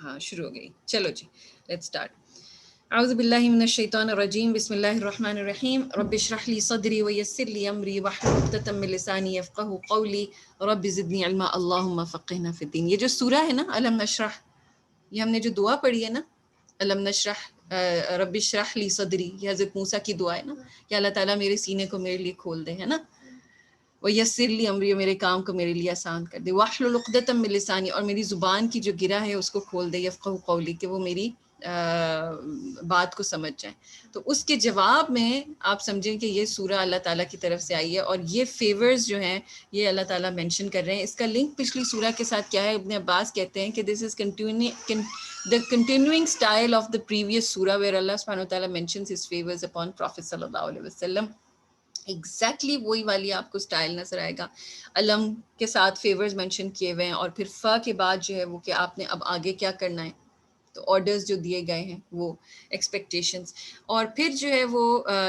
ہاں شروع ہو گئی. چلو جی لیٹس اسٹارٹ. اعوذ باللہ من الشیطان الرجیم. بسم اللہ الرحمن الرحیم. رب اشرح لي صدری ویسر لي امری واحلل عقدۃ من لسانی یفقهوا قولی. رب زدنی علما اللہم فقہنا فی الدین. یہ جو سورہ ہے نا الم نشرح، یہ ہم نے جو دعا پڑھی ہے نا الم نشرح رب اشرح لی صدری، یہ حضرت موسیٰ کی دعا ہے نا کہ اللہ تعالیٰ میرے سینے کو میرے لیے کھول دے، ہے نا. وَيَسِّرْ لِي أَمْرِي، میرے کام کو میرے لیے آسان کر دے. وَاحْلُلْ عُقْدَةً مِّن لِّسَانِي، اور میری زبان کی جو گرہ ہے اس کو کھول دے. يَفْقَهُوا قَوْلِي، کہ وہ میری بات کو سمجھ جائیں. تو اس کے جواب میں آپ سمجھیں کہ یہ سورہ اللہ تعالیٰ کی طرف سے آئی ہے، اور یہ فیورز جو ہیں یہ اللہ تعالیٰ مینشن کر رہے ہیں. اس کا لنک پچھلی سورہ کے ساتھ کیا ہے؟ ابن عباس کہتے ہیں کہ this is the continuing style of the previous surah where Allah subhanahu wa ta'ala mentions his favors upon Prophet sallallahu alaihi wasallam. Exactly وہی والی آپ کو سٹائل نظر آئے گا. علم کے ساتھ فیورز مینشن کیے ہوئے ہیں، اور پھر فا کے بعد جو ہے وہ کہ آپ نے اب آگے کیا کرنا ہے، تو آرڈرز جو دیے گئے ہیں وہ ایکسپیکٹیشنز. اور پھر جو ہے وہ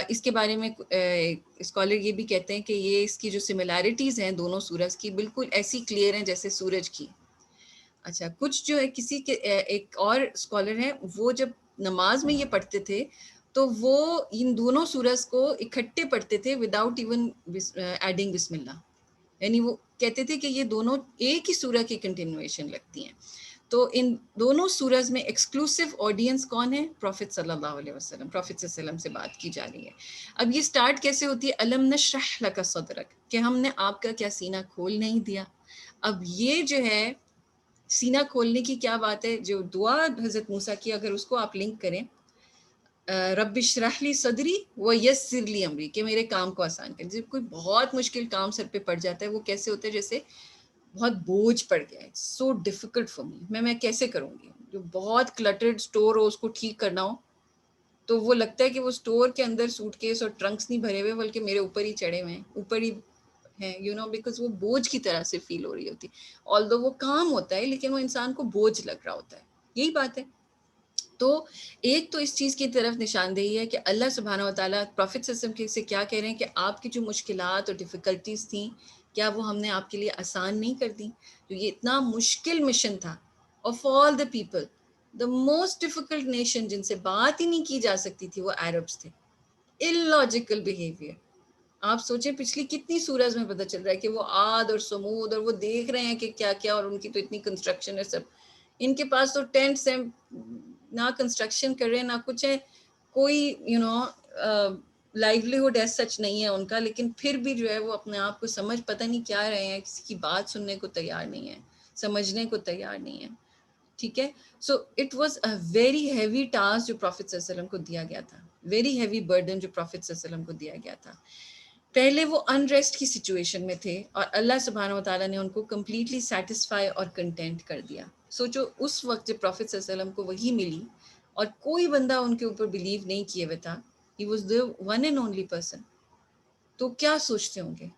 اس کے بارے میں اسکالر یہ بھی کہتے ہیں کہ یہ اس کی جو سملیرٹیز ہیں دونوں سورج کی بالکل ایسی کلیئر ہیں جیسے سورج کی. اچھا کچھ جو ہے کسی کے ایک اور اسکالر ہیں وہ جب نماز میں یہ پڑھتے تھے تو وہ ان دونوں سورج کو اکٹھے پڑھتے تھے وداؤٹ ایون ایڈنگ بسم اللہ. یعنی وہ کہتے تھے کہ یہ دونوں ایک ہی سورہ کی کنٹینویشن لگتی ہیں. تو ان دونوں سورج میں ایکسکلوسیو آڈینس کون ہے؟ پروفٹ صلی اللہ علیہ وسلم. پروفٹ صلی اللہ علیہ وسلم سے بات کی جا رہی ہے. اب یہ سٹارٹ کیسے ہوتی ہے؟ الم نشرح لک صدرک، کہ ہم نے آپ کا کیا سینہ کھول نہیں دیا. اب یہ جو ہے سینہ کھولنے کی کیا بات ہے؟ جو دعا حضرت موسیٰ کی اگر اس کو آپ لنک کریں، رب اشرح لی صدری ویسر لی امری، کہ میرے کام کو آسان کر. جب کوئی بہت مشکل کام سر پہ پڑ جاتا ہے وہ کیسے ہوتا ہے؟ جیسے بہت بوجھ پڑ گیا ہے، سو ڈیفیکلٹ فار می، میں کیسے کروں گی. جو بہت کلٹرڈ سٹور ہو اس کو ٹھیک کرنا ہو تو وہ لگتا ہے کہ وہ سٹور کے اندر سوٹ کیس اور ٹرنکس نہیں بھرے ہوئے بلکہ میرے اوپر ہی چڑھے ہوئے ہیں، اوپر ہی ہیں، بیکاز وہ بوجھ کی طرح سے فیل ہو رہی ہوتی. آلدو وہ کام ہوتا ہے لیکن وہ انسان کو بوجھ لگ رہا ہوتا ہے. یہی بات ہے. تو ایک تو اس چیز کی طرف نشاندہی ہے کہ اللہ سبحانہ و تعالیٰ پروفٹ صلی اللہ علیہ وسلم سے کیا کہہ رہے ہیں کہ آپ کی جو مشکلات اور ڈیفیکلٹیز تھیں کیا وہ ہم نے آپ کے لیے آسان نہیں کر دیں. جو یہ اتنا مشکل مشن تھا، of all the people the most difficult nation جن سے بات ہی نہیں کی جا سکتی تھی وہ عربس تھے. illogical behavior. آپ سوچیں پچھلی کتنی سورج میں پتہ چل رہا ہے کہ وہ عاد اور سمود، اور وہ دیکھ رہے ہیں کہ کیا کیا، اور ان کی تو اتنی کنسٹرکشن ہے. سب ان کے پاس تو ٹینٹس ہیں، نہ کنسٹرکشن کر رہے ہیں نہ کچھ ہے، کوئی لائیولیہوڈ ایز سچ نہیں ہے ان کا. لیکن پھر بھی جو ہے وہ اپنے آپ کو سمجھ پتہ نہیں کیا رہے ہیں، کسی کی بات سننے کو تیار نہیں ہے، سمجھنے کو تیار نہیں ہے. ٹھیک ہے. So it was a very heavy task جو پروفٹ صلی اللہ علیہ وسلم کو دیا گیا تھا، ویری ہیوی برڈن جو پروفٹ صلی اللہ علیہ وسلم کو دیا گیا تھا. پہلے وہ انریسٹ کی سچویشن میں تھے اور اللہ سبحانہ و تعالیٰ نے ان کو کمپلیٹلی سیٹسفائی اور کنٹینٹ کر دیا. سوچو اس وقت جب پروفٹ صلی اللہ علیہ وسلم کو وہی ملی اور کوئی بندہ ان کے اوپر بلیو نہیں کیے ہوئے تھا، he was the one and only person, تو کیا سوچتے ہوں گے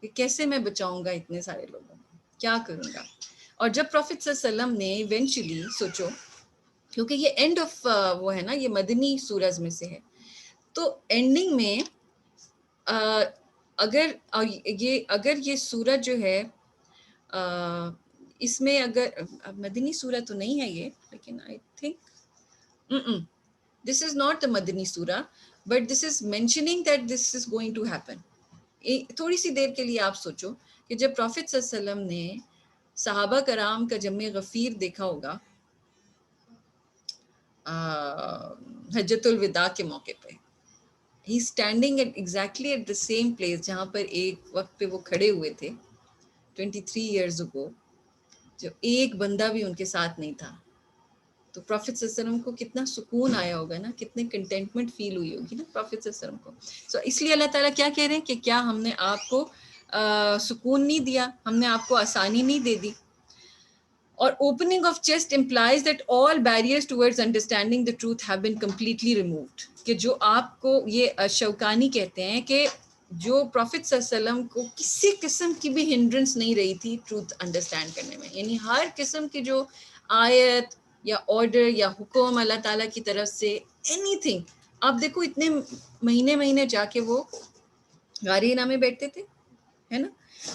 کہ کیسے میں بچاؤں گا اتنے سارے لوگوں کو، کیا کروں گا. اور جب پروفٹ صلی اللہ علیہ وسلم نے ایونچولی سوچو، کیونکہ یہ اینڈ آف وہ ہے نا، یہ مدنی سورج میں سے ہے، تو اینڈنگ میں اگر یہ سورج جو ہے اس میں اگر مدنی سورہ تو نہیں ہے یہ، لیکن I think this is not the Madani سورہ، but this is mentioning that this is going to happen. تھوڑی سی دیر کے لیے آپ سوچو کہ جب پروفٹ صلی اللہ علیہ وسلم نے صحابہ کرام کا جمع غفیر دیکھا ہوگا حجۃ الوداع کے موقع پہ، he standing at exactly at the same place جہاں پر ایک وقت پہ وہ کھڑے ہوئے تھے 23 ایئرز اگو، جو ایک بندہ بھی ان کے ساتھ نہیں تھا. تو پروفٹ صلی اللہ علیہ وسلم کو کتنا سکون آیا ہوگا نا، کتنے کنٹینٹمنٹ فیل ہوئی ہوگی نا پروفٹ صلی اللہ علیہ وسلم کو. سو اس لیے اللہ تعالیٰ کیا کہہ رہے ہیں کہ کیا ہم نے آپ کو سکون نہیں دیا، ہم نے آپ کو آسانی نہیں دے دی. اور opening of chest implies that all barriers towards understanding the truth have been completely removed. کہ جو آپ کو یہ شوکانی کہتے ہیں کہ جو پروفٹ صلی اللہ علیہ وسلم کو کسی قسم کی بھی ہنڈرنس نہیں رہی تھی ٹروتھ انڈرسٹینڈ کرنے میں، یعنی ہر قسم کی جو آیت یا آرڈر یا حکم اللہ تعالیٰ کی طرف سے اینی تھنگ. آپ دیکھو اتنے مہینے جا کے وہ غار ہرا میں بیٹھتے تھے، ہے نا،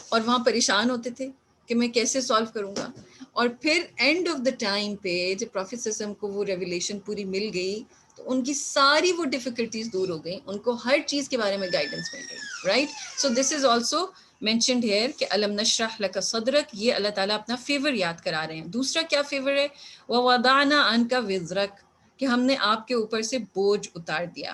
اور وہاں پریشان ہوتے تھے کہ میں کیسے سالو کروں گا. اور پھر اینڈ آف دا ٹائم پہ جب پروفیٹ صلی اللہ علیہ وسلم کو وہ ریویلیشن پوری مل گئی تو ان کی ساری وہ ڈیفیکلٹیز دور ہو گئیں, ان کو ہر چیز کے بارے میں گائیڈنس مل گئی, right. So this is also mentioned here کہ الم نشرح لک صدرک, یہ اللہ تعالیٰ اپنا فیور یاد کرا رہے ہیں. دوسرا کیا فیور ہے؟ ووضعنا عنک وزرک, کہ ہم نے آپ کے اوپر سے بوجھ اتار دیا.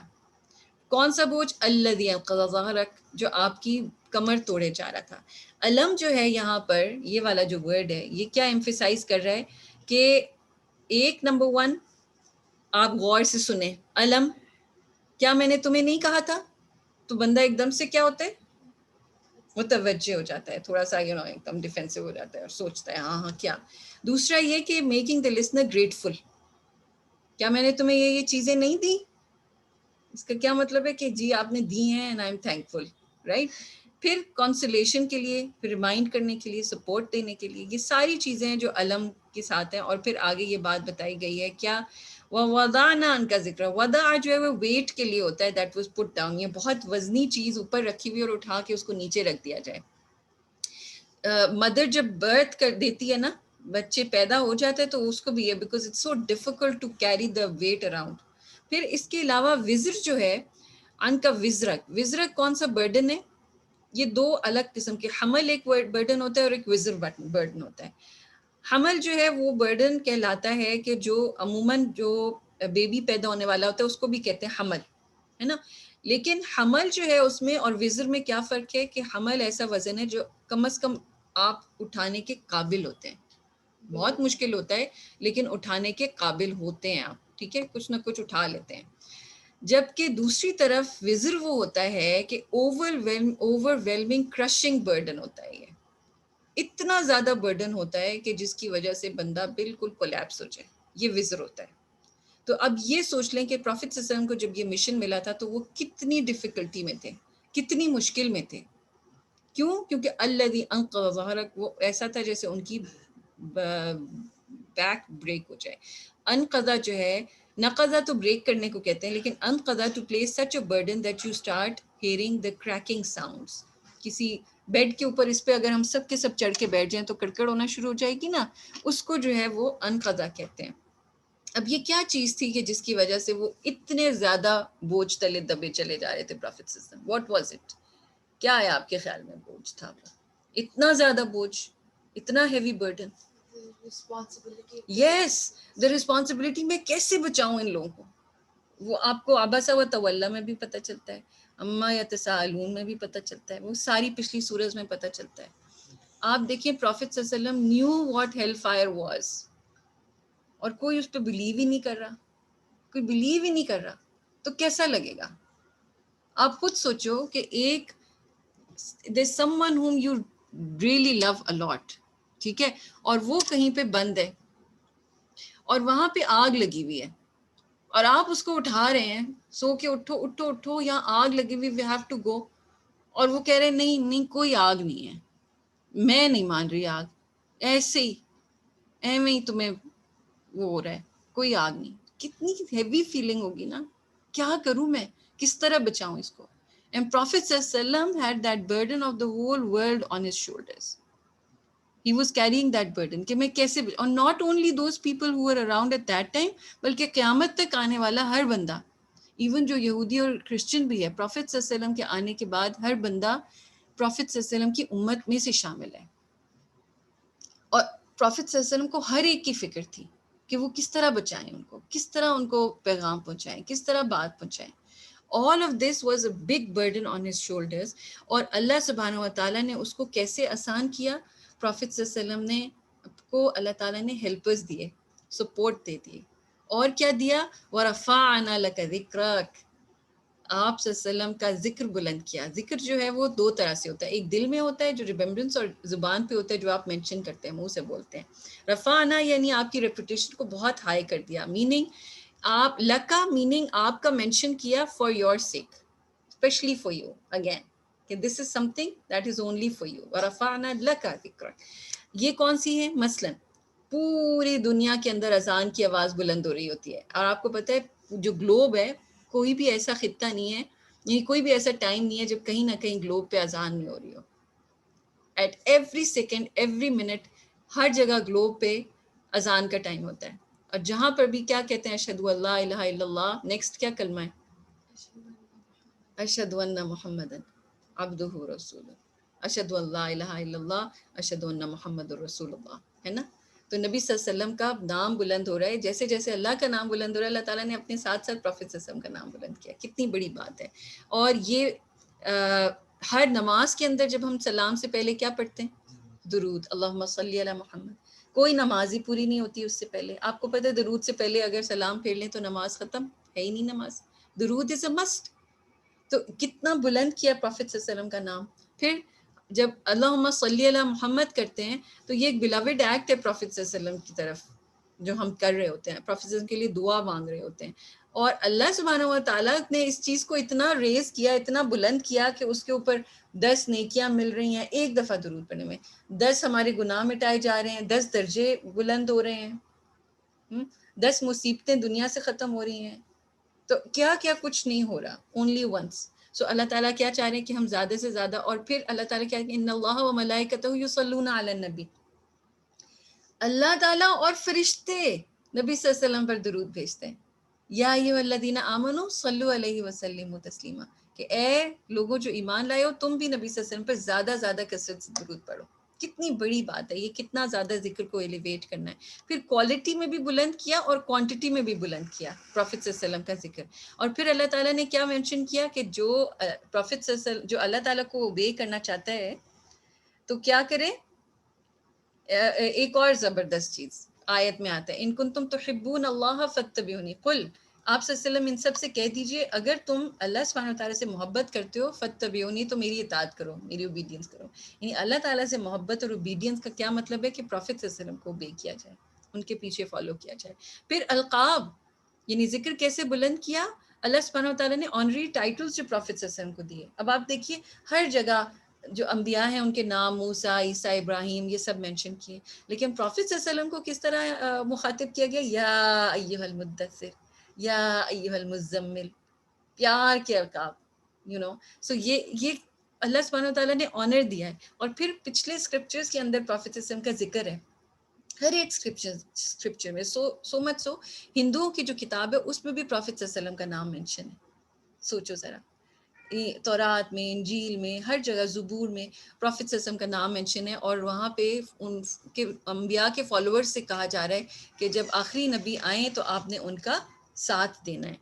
کون سا بوجھ؟ الذی انقض ظہرک, جو آپ کی کمر توڑے جا رہا تھا. علم جو ہے یہاں پر یہ والا جو ورڈ ہے یہ کیا ایمفیسائز کر رہا ہے کہ ایک نمبر 1 آپ غور سے سنیں, علم کیا میں نے تمہیں نہیں کہا تھا, تو بندہ ایک دم سے کیا ہوتا ہے, متوجہ ہو جاتا ہے, تھوڑا سا ایک دم ڈیفینسو ہو جاتا ہے اور سوچتا ہے ہاں کیا. دوسرا یہ کہ میکنگ دا لسنر گریٹفل, کیا میں نے تمہیں یہ چیزیں نہیں دی, اس کا کیا مطلب ہے کہ جی آپ نے دی ہیں and I am thankful, right. پھر کانسولیشن کے لیے, پھر ریمائنڈ کرنے کے لیے, سپورٹ دینے کے لیے, یہ ساری چیزیں ہیں جو علم کے ساتھ ہیں. اور پھر آگے یہ بات بتائی گئی ہے کیا, وَوَضَعْنَا عَنْكَ ذِكْرَ, وضع جو ہے وہ ویٹ کے لیے ہوتا ہے, دیٹ واز پٹ ڈاؤن, یہ بہت وزنی چیز اوپر رکھی ہوئی اور اٹھا کے اس کو نیچے رکھ دیا جائے. مدر جب برتھ کر دیتی ہے نا, بچے پیدا ہو جاتے ہیں تو اس کو بھی ہے, because it's so difficult to carry the weight around. پھر اس کے علاوہ وزر جو ہے, ان کا وزرک, وزرک کون سا برڈن ہے, یہ دو الگ قسم کے, حمل ایک برڈن ہوتا ہے اور ایک وزر برڈن ہوتا ہے. حمل جو ہے وہ برڈن کہلاتا ہے کہ جو عموماً جو بیبی پیدا ہونے والا ہوتا ہے اس کو بھی کہتے ہیں حمل, ہے نا. لیکن حمل جو ہے اس میں اور وزر میں کیا فرق ہے کہ حمل ایسا وزن ہے جو کم از کم آپ اٹھانے کے قابل ہوتے ہیں, بہت مشکل ہوتا ہے لیکن اٹھانے کے قابل ہوتے ہیں آپ, ٹھیک ہے, کچھ نہ کچھ اٹھا لیتے ہیں. جبکہ دوسری طرف وزر وہ ہوتا ہے کہ اوور ویلمنگ کرشنگ برڈن ہوتا ہے, یہ اتنا زیادہ برڈن ہوتا ہے کہ جس کی وجہ سے بندہ بالکل کولیپس ہو جائے, یہ وزر ہوتا ہے. تو اب یہ سوچ لیں کہ پروفیٹ صلی اللہ علیہ وسلم کو جب یہ مشن ملا تھا تو وہ کتنی ڈیفیکلٹی میں تھے, کتنی مشکل میں تھے. کیوں؟ کیونکہ الذی انقض ظہرک, وہ ایسا تھا جیسے ان کی بیک بریک ہو جائے. انقضا جو ہے, نقضا تو بریک کرنے کو کہتے ہیں, لیکن انقضا to place such a burden that you start hearing the cracking sounds. کسی بیڈ کے اوپر اس پہ اگر ہم سب کے سب چڑھ کے بیٹھ جائیں تو کڑکڑ ہونا شروع ہو جائے گی نا, اس کو جو ہے وہ انقضا کہتے ہیں. اب یہ کیا چیز تھی کہ جس کی وجہ سے وہ اتنے زیادہ بوجھ تلے دبے چلے جا رہے تھے پروفیٹ صلی اللہ علیہ وسلم؟ واٹ واز اٹ, کیا ہے آپ کے خیال میں بوجھ تھا وہ, اتنا زیادہ بوجھ, اتنا heavy burden? Yes, the responsibility. میں کیسے بچاؤں ان لوگوں کو, وہ آپ کو عبسہ و تولی میں بھی پتہ چلتا ہے, اما یتساءلون میں بھی پتہ چلتا ہے, وہ ساری پچھلی سورج میں پتہ چلتا ہے. آپ دیکھیں پروفیٹ صلی اللہ علیہ وسلم knew what hell fire was, اور کوئی اس پہ بلیو ہی نہیں کر رہا, کوئی بلیو ہی نہیں کر رہا, تو کیسا لگے گا؟ آپ خود سوچو کہ ایک there's someone whom you really love a lot, ٹھیک ہے, اور وہ کہیں پہ بند ہے اور وہاں پہ آگ لگی ہوئی ہے اور آپ اس کو اٹھا رہے ہیں, سو کے اٹھو اٹھو اٹھو, یہاں آگ لگی ہوئی, we have to go, اور وہ کہہ رہے ہیں نہیں نہیں کوئی آگ نہیں ہے, میں نہیں مان رہی آگ, ایسے ہی ایویں ہی تمہیں وہ ہو رہا ہے, کوئی آگ نہیں. کتنی ہیوی فیلنگ ہوگی نا, کیا کروں میں, کس طرح بچاؤں اس کو. And Prophet ﷺ had that burden of the whole world on his shoulders. He was carrying that burden کہ میں کیسے, اور not only those people who were around at that time, بلکہ قیامت تک آنے والا ہر بندہ, ایون جو یہودی اور کرسچن بھی ہے, پروفیٹ صلی اللہ علیہ وسلم کے آنے کے بعد ہر بندہ پروفیٹ صلی اللہ علیہ وسلم کی امت میں سے شامل ہے. اور پروفیٹ صلی اللہ علیہ وسلم کو ہر ایک کی فکر تھی کہ وہ کس طرح بچائیں ان کو, کس طرح ان کو پیغام پہنچائیں, کس طرح بات پہنچائیں. All of this was a big burden on his shoulders. اور اللہ سبحانہ و تعالیٰ نے اس کو کیسے آسان کیا؟ پروفیٹ صلی اللہ علیہ وسلم نے کو اللہ تعالیٰ نے ہیلپرز دیے, سپورٹ دے دیے, اور کیا دیا؟ وَرَفَعْنَا لَكَ ذِكْرَكَ, آپ صلی اللہ علیہ وسلم کا ذکر بلند کیا. ذکر جو ہے وہ دو طرح سے ہوتا ہے, ایک دل میں ہوتا ہے جو ریممبرنس, اور زبان پہ ہوتا ہے جو آپ مینشن کرتے ہیں, منہ سے بولتے ہیں. رفعنا یعنی آپ کی ریپوٹیشن کو بہت ہائی کر دیا, میننگ آپ لکا, میننگ آپ کا مینشن کیا for your sake, especially for you, again کہ this is something that is only for you. ورفعنا لکا ذکرک, یہ کون سی ہے؟ مثلاً پوری دنیا کے اندر اذان کی آواز بلند ہو رہی ہوتی ہے, اور آپ کو پتہ ہے جو گلوب ہے, کوئی بھی ایسا خطہ نہیں ہے, یعنی کوئی بھی ایسا ٹائم نہیں ہے جب کہیں نہ کہیں گلوب پہ اذان نہیں ہو رہی ہو. At every second, every minute, ہر جگہ گلوب پہ اذان کا ٹائم ہوتا ہے، اور جہاں پر بھی کیا کہتے ہیں اشہد ان لا الہ الا اللہ، نیکسٹ کیا کلمہ ہے؟ اشہد ان محمد عبدہ رسولہ، اشہد ان لا الہ الا اللہ، اشہد ان محمد رسول اللہ، ہے نا؟ تو نبی صلی اللہ علیہ وسلم کا نام بلند ہو رہا ہے، جیسے جیسے اللہ کا نام بلند ہو رہا ہے، اللہ تعالیٰ نے اپنے ساتھ ساتھ پروفیٹ صلی اللہ علیہ وسلم کا نام بلند کیا. کتنی بڑی بات ہے. اور یہ ہر نماز کے اندر جب ہم سلام سے پہلے کیا پڑھتے ہیں؟ درود، اللہم صلی علی محمد. کوئی نماز ہی پوری نہیں ہوتی اس سے پہلے. آپ کو پتہ ہے درود سے پہلے اگر سلام پھیر لیں تو نماز ختم ہے ہی نہیں نماز. درود از اے مسٹ. تو کتنا بلند کیا پروفیٹ صلی اللہ علیہ وسلم کا نام. پھر جب اللہم صلی علی محمد کرتے ہیں تو یہ ایک بیلاوڈ ایکٹ ہے پروفیٹ صلی اللہ علیہ وسلم کی طرف جو ہم کر رہے ہوتے ہیں، پروفیٹ صلی اللہ علیہ وسلم کے لیے دعا مانگ رہے ہوتے ہیں. اور اللہ سبحانہ و تعالیٰ نے اس چیز کو اتنا ریز کیا، اتنا بلند کیا کہ اس کے اوپر 10 نیکیاں مل رہی ہیں ایک دفعہ درود پڑھنے میں، 10 ہمارے گناہ مٹائے جا رہے ہیں، 10 درجے بلند ہو رہے ہیں، 10 مصیبتیں دنیا سے ختم ہو رہی ہیں. تو کیا کیا کچھ نہیں ہو رہا، اونلی ونس. سو اللہ تعالیٰ کیا چاہ رہے ہیں کہ ہم زیادہ سے زیادہ، اور پھر اللہ تعالیٰ کیا کہ ان اللہ و ملائکتہ یصلون علی النبی، اللہ تعالیٰ اور فرشتے نبی صلی اللہ علیہ وسلم پر درود بھیجتے ہیں. یا ایھا الذین آمنوا صلوا علیہ وسلموا تسلیما، کہ اے لوگوں جو ایمان لائے ہو تم بھی نبی صلی اللہ علیہ وسلم پر زیادہ زیادہ کثرت سے درود پڑھو. کتنی بڑی بات ہے یہ، کتنا زیادہ ذکر کو ایلیویٹ کرنا ہے. پھر کوالٹی میں بھی بلند کیا اور کوانٹٹی میں بھی بلند کیا پروفیٹ صلی اللہ علیہ وسلم کا ذکر. اور پھر اللہ تعالیٰ نے کیا مینشن کیا کہ جو پروفیٹ صلی اللہ علیہ وسلم جو اللہ تعالیٰ کو اوبے کرنا چاہتا ہے تو کیا کرے. ایک اور زبردست چیز آیت میں آتا ہے، ان کنتم تحبون اللہ فاتبعونی، قل آپ صلی اللہ علیہ وسلم ان سب سے کہہ دیجئے اگر تم اللہ سبحانہ وتعالیٰ سے محبت کرتے ہو فاتبعونی، تو میری اطاعت کرو، میری اوبیڈینس کرو. یعنی اللہ تعالیٰ سے محبت اور اوبیڈینس کا کیا مطلب ہے کہ پروفیٹ صلی اللہ علیہ وسلم کو اوبے کیا جائے، ان کے پیچھے فالو کیا جائے. پھر القاب یعنی ذکر کیسے بلند کیا. اللہ سبحانہ وتعالیٰ نے آنری ٹائٹلز جو پروفیٹ صلی اللہ علیہ وسلم کو دیے. اب آپ دیکھیے ہر جگہ جو انبیاء ہیں ان کے نام موسیٰ، عیسیٰ، ابراہیم یہ سب مینشن کیے، لیکن پروفیٹ صلی اللہ علیہ وسلم کو کس طرح مخاطب کیا گیا؟ یا ایھا المدثر، یا ایھا المزمل، پیار کے القاب، سو یہ اللہ سبحانہ وتعالیٰ نے آنر دیا ہے. اور پھر پچھلے اسکرپچرز کے اندر پروفیٹ صلی اللہ علیہ وسلم کا ذکر ہے ہر ایک اسکرپچر میں. سو مچ سو ہندوؤں کی جو کتاب ہے اس میں بھی پروفیٹ صلی اللہ علیہ وسلم کا نام مینشن ہے. سوچو ذرا، تورات میں، انجیل میں، ہر جگہ، زبور میں پروفیٹ صلی اللہ علیہ وسلم کا نام مینشن ہے. اور وہاں پہ ان کے انبیاء کے فالوورز سے کہا جا رہا ہے کہ جب آخری نبی آئیں تو آپ نے ان کا ساتھ دینا ہے.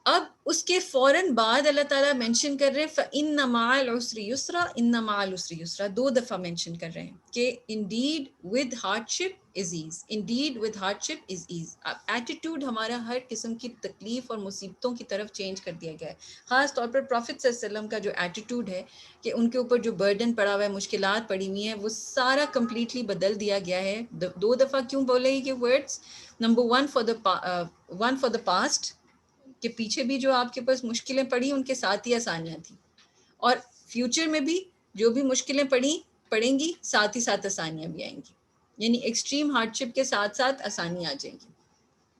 اب اس کے فوراً بعد اللہ تعالیٰ مینشن کر رہے ہیں فَإِنَّ مَعَ الْعُسْرِ يُسْرًا، إِنَّ مَعَ الْعُسْرِ يُسْرًا، 2 دفعہ مینشن کر رہے ہیں کہ indeed with hardship is ease، indeed with hardship is ease. Attitude ہمارا ہر قسم کی تکلیف اور مصیبتوں کی طرف چینج کر دیا گیا ہے. خاص طور پر پروفیٹ صلی اللہ علیہ وسلم کا جو ایٹیٹیوڈ ہے کہ ان کے اوپر جو برڈن پڑا ہوا ہے، مشکلات پڑی ہوئی ہیں، وہ سارا کمپلیٹلی بدل دیا گیا ہے. 2 دفعہ کیوں بولے یہ words? Number 1 for the past, کہ پیچھے بھی جو آپ کے پاس مشکلیں پڑی ان کے ساتھ ہی آسانیاں تھیں، اور فیوچر میں بھی جو بھی مشکلیں پڑیں گی ساتھ ہی ساتھ آسانیاں بھی آئیں گی. یعنی ایکسٹریم ہارڈشپ کے ساتھ ساتھ آسانیاں آ جائیں گی.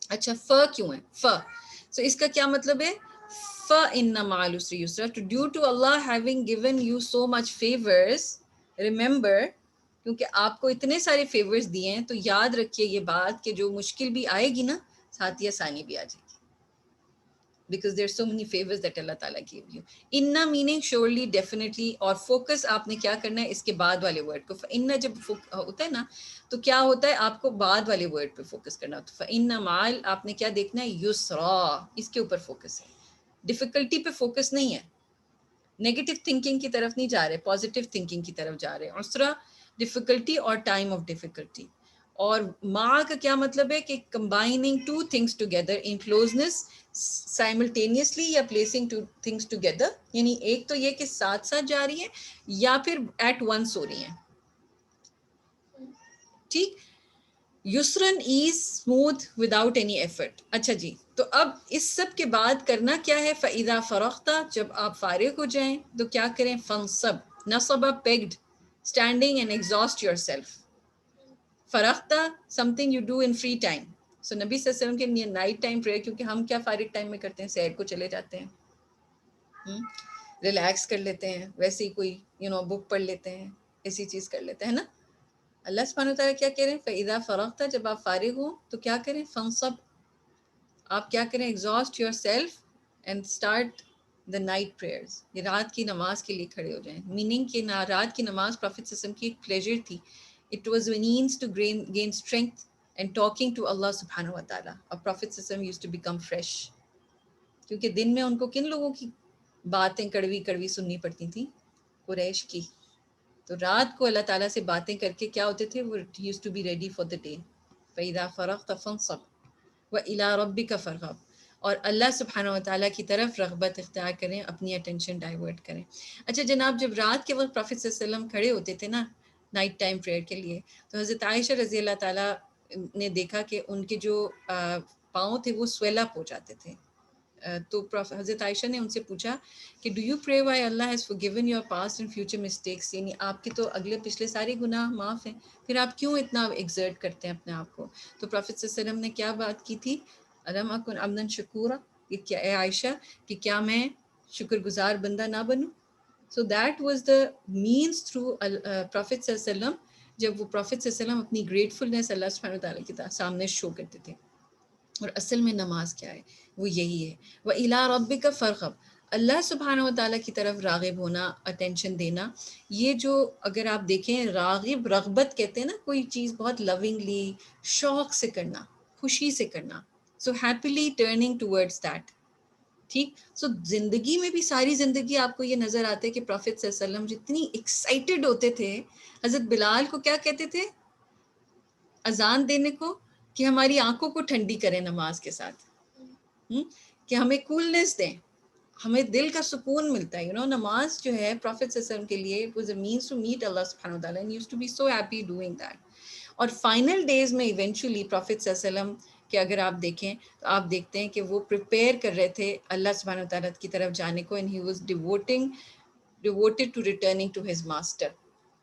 اچھا کیوں ہے سو اس کا کیا مطلب ہے؟ فَإِنَّ مَعَ الْعُسْرِ يُسْرًا، due to Allah having given you so much favors, remember، کیونکہ آپ کو اتنے سارے فیورز دیے ہیں تو یاد رکھیے یہ بات کہ جو مشکل بھی آئے گی نا ساتھ ہی آسانی بھی آ جائے گی. Because there are so many favors that اللہ تعالیٰ gave you. Inna meaning surely, definitely، اور focus آپ نے کیا کرنا ہے اس کے بعد والے ورڈ کو. فَإِنَّ جب ہوتا ہے نا تو کیا ہوتا ہے، آپ کو بعد والے ورڈ پہ فوکس کرنا ہوتا ہے. فَإِنَّ مَعَ آپ نے کیا دیکھنا ہے؟ یسرا، اس کے اوپر فوکس ہے. ڈیفیکلٹی پہ فوکس نہیں ہے، نیگیٹو تھنکنگ کی طرف نہیں جا رہے، پازیٹیو تھنکنگ کی طرف جا رہے ہیں. عسرا ڈیفیکلٹی اور ٹائم آف ڈیفیکلٹی. اور ماں کا کیا مطلب ہے کہ combining 2 things together in closeness simultaneously یا placing 2 things together، یعنی ایک تو یہ کہ ساتھ ساتھ جا رہی ہیں یا پھر at once ہو رہی ہیں. ٹھیک، یسرن as smooth without any effort. اچھا جی، تو اب اس سب کے بعد کرنا کیا ہے؟ فَإِذَا فَرَغْتَ، جب آپ فارغ ہو جائیں تو کیا کریں؟ فَانْصَبْ، نصب pegged, standing and exhaust yourself. فرختہ something you do in free time. So نبی صلی اللہ علیہ وسلم کے لیے نائٹ ٹائم پریئر، کیونکہ ہم کیا فارغ ٹائم میں کرتے ہیں؟ سیر کو چلے جاتے ہیں، ریلیکس کر لیتے ہیں، ویسے ہی کوئی بک پڑھ لیتے ہیں، ایسی چیز کر لیتے ہیں نا. اللہ سبحانہ وتعالیٰ کیا کہہ رہے ہیں؟ فَإِذَا فَرَغْتَ، جب آپ فارغ ہوں تو کیا کریں؟ فَانصَبْ، آپ کیا کریں؟ Exhaust your self and start the night prayers, یہ رات کی نماز کے لیے کھڑے ہو جائیں. میننگ کہ رات کی نماز پروفیٹ صلی اللہ علیہ وسلم کی ایک پلیجر تھی. It was a means to gain strength and talking to Allah سبحانہ و تعالیٰ. اور پروفیٹ صلی اللہ علیہ وسلم یوز ٹو بیکم فریش، کیونکہ دن میں ان کو کن لوگوں کی باتیں کڑوی کڑوی سننی پڑتی تھیں؟ قریش کی. تو رات کو اللہ تعالیٰ سے باتیں کر کے کیا ہوتے تھے؟ وہ used to be ready for the day. فَإِذَا فَرَغْتَ فَانصَبْ وَإِلَىٰ رَبِّكَ فَارْغَب، اور اللہ سبحانہ و تعالیٰ کی طرف رغبت اختیار کریں، اپنی اٹینشن ڈائیورٹ کریں. اچھا جناب، جب رات کے وقت پروفیٹ صلی اللہ علیہ وسلم کھڑے ہوتے تھے نا نائٹ ٹائم پریئر کے لیے، تو حضرت عائشہ رضی اللہ تعالیٰ نے دیکھا کہ ان کے جو پاؤں تھے وہ سویل اپ ہو جاتے تھے. تو حضرت عائشہ نے ان سے پوچھا کہ do you pray why Allah has forgiven your past and future mistakes, یعنی آپ کی تو اگلے پچھلے سارے گناہ معاف ہیں، پھر آپ کیوں اتنا ایگزرٹ کرتے ہیں اپنے آپ کو؟ تو پروفیٹ صلی اللہ علیہ وسلم نے کیا بات کی تھی؟ الم اکن عبدا شکورا، کہ کیا اے عائشہ کہ کیا میں شکر گزار بندہ نہ بنوں؟ So that was the means through prophet صلی اللہ علیہ وسلم، جب وہ پروفیٹ صلی اللہ علیہ وسلم اپنی گریٹفلنس اللہ سبحانہ وتعالیٰ کے سامنے شو کرتے تھے. اور اصل میں نماز کیا ہے؟ وہ یہی ہے، وَإِلَىٰ رَبِّكَ فَارْغَب، اللہ سبحانہ و تعالیٰ کی طرف راغب ہونا، اٹینشن دینا. یہ جو اگر آپ دیکھیں راغب، رغبت کہتے ہیں نا، کوئی چیز بہت لونگلی شوق سے کرنا، خوشی سے کرنا. سو ہیپیلی ٹرننگ ٹورڈز دیٹ. ٹھیک. سو زندگی میں بھی ساری زندگی آپ کو یہ نظر آتا ہے کہ پروفیٹ صلی اللہ علیہ وسلم جتنی ایکسائٹیڈ ہوتے تھے. حضرت بلال کو کیا کہتے تھے اذان دینے کو؟ کہ ہماری آنکھوں کو ٹھنڈی کریں نماز کے ساتھ، کہ ہمیں کولنس دیں، ہمیں دل کا سکون ملتا ہے. نماز جو ہے پروفیٹ صلی اللہ علیہ وسلم کے لیے it was a means to meet Allah سبحانہ و تعالیٰ and used to be so happy doing that. اور فائنل ڈیز میں ایونچولی پروفیٹ صلی اللہ علیہ وسلم کہ اگر آپ دیکھیں تو آپ دیکھتے ہیں کہ وہ پریپیئر کر رہے تھے اللہ سبحانہ و تعالیٰ کی طرف جانے کو، and he was devoted to returning to his master.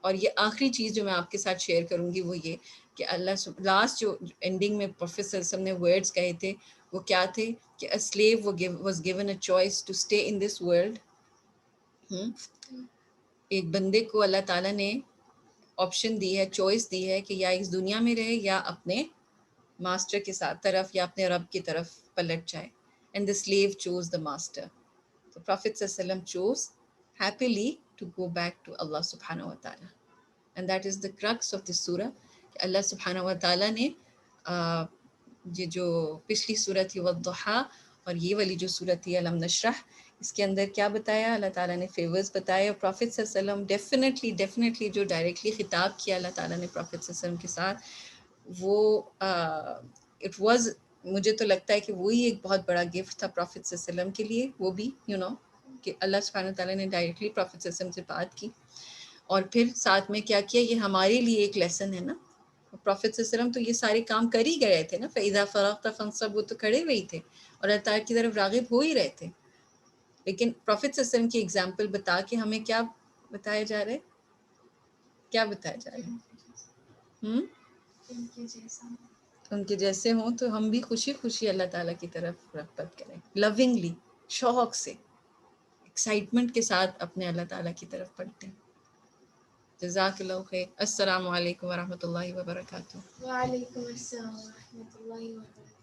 اور یہ آخری چیز جو میں آپ کے ساتھ شیئر کروں گی وہ یہ کہ لاسٹ جو اینڈنگ میں پروفیٹ صلی اللہ علیہ وسلم نے ورڈز کہے تھے وہ کیا تھے کہ a slave was given a choice to stay in this world. ایک بندے کو اللہ تعالیٰ نے آپشن دی ہے، چوائس دی ہے کہ یا اس دنیا میں رہے یا اپنے ماسٹر کے ساتھ طرف یا اپنے رب کی طرف پلٹ جائے. And the slave chose the master. تو پروفیٹ صلی اللہ علیہ وسلم chose happily to go back to Allah سبحانہ و تعالیٰ. And that is the crux of this surah کہ اللہ سبحانہ و تعالیٰ نے یہ جو پچھلی صورت تھی والضحیٰ اور یہ والی جو صورت تھی الم نشرح، اس کے اندر کیا بتایا؟ اللہ تعالیٰ نے فیورز بتائے. اور پروفیٹ صلی اللہ علیہ وسلم ڈیفینیٹلی جو ڈائریکٹلی خطاب کیا اللہ تعالیٰ نے پروفیٹ صلی اللہ علیہ وسلم کے ساتھ، وہ اٹ واز، مجھے تو لگتا ہے کہ وہی ایک بہت بڑا گفٹ تھا پروفیٹ صلی اللہ علیہ وسلم کے لیے. وہ بھی کہ اللہ سبحانہ تعالیٰ نے ڈائریکٹلی پروفیٹ صلی اللہ علیہ وسلم سے بات کی. اور پھر ساتھ میں کیا کیا؟ یہ ہمارے لیے ایک لیسن ہے نا. پروفیٹ صلی اللہ علیہ وسلم تو یہ سارے کام کر ہی گئے تھے نا. فَإِذَا فَرَغْتَ فَانصَبْ، وہ تو کھڑے ہوئے ہی تھے اور اللہ تعالیٰ کی طرف راغب ہو ہی رہے تھے. لیکن پروفیٹ صلی اللہ علیہ وسلم کی ایگزامپل بتا کے ہمیں کیا بتایا جا رہا ہے؟ کیا بتایا جا رہا ہے؟ ان کے جیسے ہوں تو ہم بھی خوشی خوشی اللہ تعالیٰ کی طرف رغبت کریں، لونگلی، شوق سے، ایکسائٹمنٹ کے ساتھ اپنے اللہ تعالیٰ کی طرف پڑھتے ہیں. جزاک اللہ خیر. السلام علیکم ورحمۃ اللہ وبرکاتہ. وعلیکم السلام ورحمۃ اللہ وبرکاتہ.